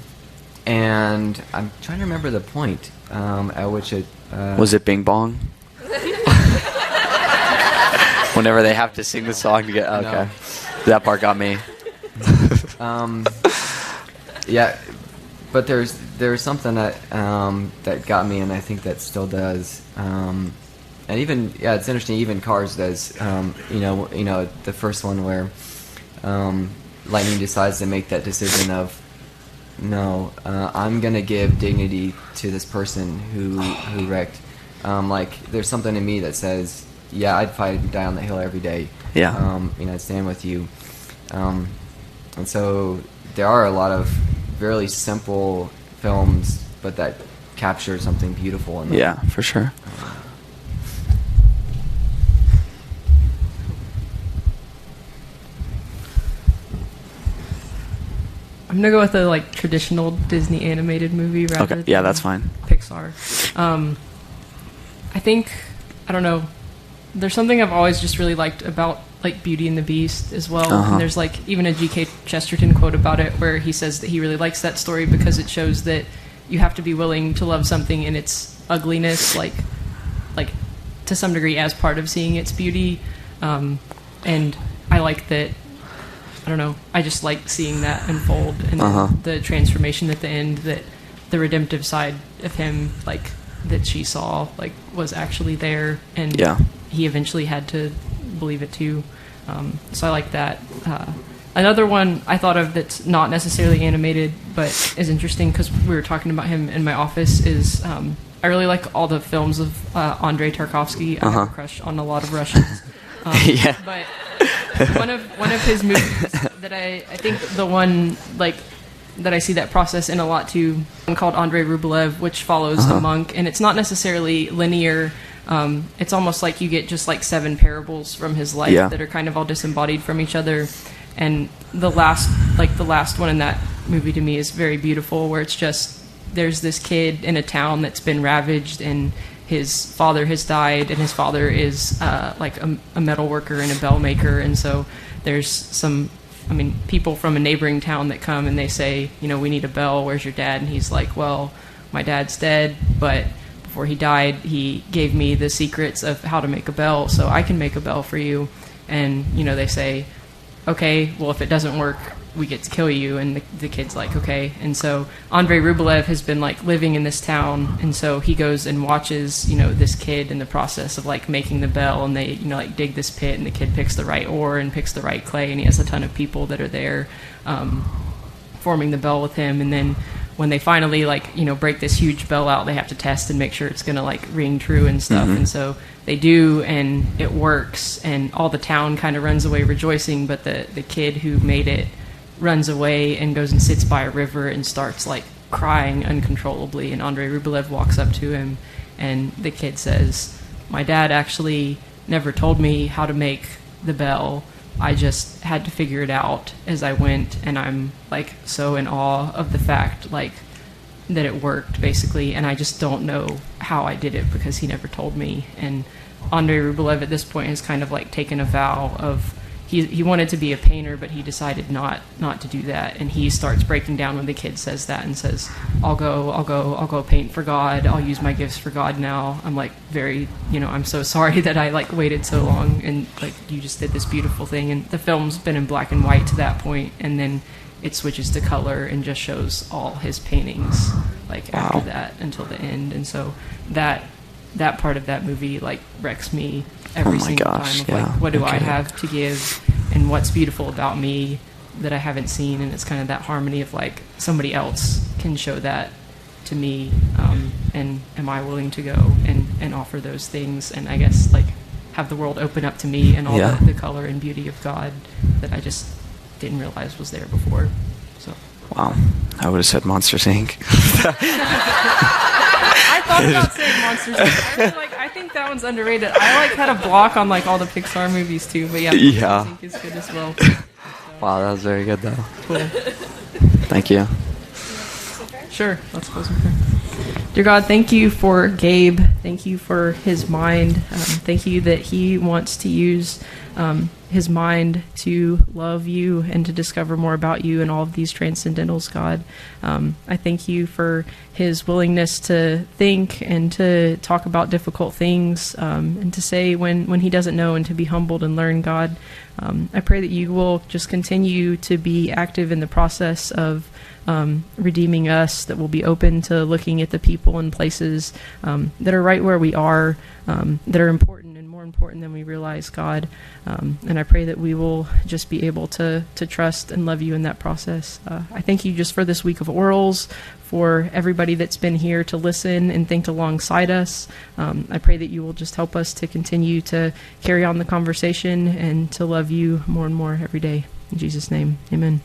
And I'm trying to remember the point at which it Was it Bing Bong? Whenever they have to sing the song to get okay. No. That part got me. Yeah, but there's something that that got me, and I think that still does. And even it's interesting. Even Cars does. The first one where Lightning decides to make that decision of, no, I'm gonna give dignity to this person who wrecked. There's something in me that says, yeah, I'd fight and die on the hill every day. Yeah. I'd stand with you. And so there are a lot of really simple films, but that capture something beautiful in them. Yeah, for sure. I'm gonna go with a traditional Disney animated movie rather Okay, yeah, than that's fine. Pixar. I think, I don't know, there's something I've always just really liked about Beauty and the Beast as well. And there's even a G.K. Chesterton quote about it where he says that he really likes that story because it shows that you have to be willing to love something in its ugliness, like to some degree as part of seeing its beauty. And I like that. I don't know. I just like seeing that unfold and the transformation at the end, that the redemptive side of him, that she saw, was actually there, and he eventually had to believe it too. So I like that. Another one I thought of that's not necessarily animated, but is interesting because we were talking about him in my office is I really like all the films of Andrei Tarkovsky. I have a crush on a lot of Russians. Yeah. But one of his movies that I think the one like that I see that process in a lot too, called Andrei Rublev, which follows a monk, and it's not necessarily linear. It's almost like you get just like 7 parables from his life that are kind of all disembodied from each other. And the last one in that movie to me is very beautiful, where it's just there's this kid in a town that's been ravaged, and his father has died, and his father is like a metal worker and a bell maker, and so there's people from a neighboring town that come and they say, we need a bell, where's your dad? And he's like, well, my dad's dead, but before he died, he gave me the secrets of how to make a bell, so I can make a bell for you. And, they say, okay, well, if it doesn't work, we get to kill you. And the kid's like, okay. And so Andrei Rublev has been like living in this town, and so he goes and watches, this kid in the process of like making the bell, and they, like dig this pit, and the kid picks the right ore and picks the right clay, and he has a ton of people that are there forming the bell with him. And then when they finally break this huge bell out, they have to test and make sure it's gonna like ring true and stuff. And so they do, and it works, and all the town kind of runs away rejoicing, but the kid who made it runs away and goes and sits by a river and starts like crying uncontrollably. And Andrei Rublev walks up to him, and the kid says, my dad actually never told me how to make the bell. I just had to figure it out as I went, and I'm like so in awe of the fact like that it worked basically, and I just don't know how I did it because he never told me. And Andrei Rublev at this point has kind of like taken a vow of he wanted to be a painter, but he decided not to do that. And he starts breaking down when the kid says that and says, I'll go paint for God. I'll use my gifts for God now. I'm like very, I'm so sorry that I like waited so long, and like you just did this beautiful thing. And the film's been in black and white to that point, and then it switches to color and just shows all his paintings like after that until the end. And so that part of that movie like wrecks me every single time of like, what do I have to give, and what's beautiful about me that I haven't seen. And it's kind of that harmony of like somebody else can show that to me, and am I willing to go and offer those things, and I guess like have the world open up to me and all the color and beauty of God that I just didn't realize was there before. So wow, I would have said Monsters Inc. I thought about saying Monsters Inc. I think that one's underrated. I had a block on like all the Pixar movies too, but Monsters Inc. is good as well. Wow, that was very good though. Cool. Thank you. Sure, let's close in prayer. Dear God, thank you for Gabe. Thank you for his mind. Thank you that he wants to use his mind to love you and to discover more about you and all of these transcendentals, God. I thank you for his willingness to think and to talk about difficult things, and to say when he doesn't know, and to be humbled and learn, God. I pray that you will just continue to be active in the process of redeeming us, that we'll be open to looking at the people and places that are right where we are, that are important and more important than we realize, God. And I pray that we will just be able to trust and love you in that process. I thank you just for this week of orals, for everybody that's been here to listen and think alongside us. I pray that you will just help us to continue to carry on the conversation and to love you more and more every day. In Jesus' name, amen.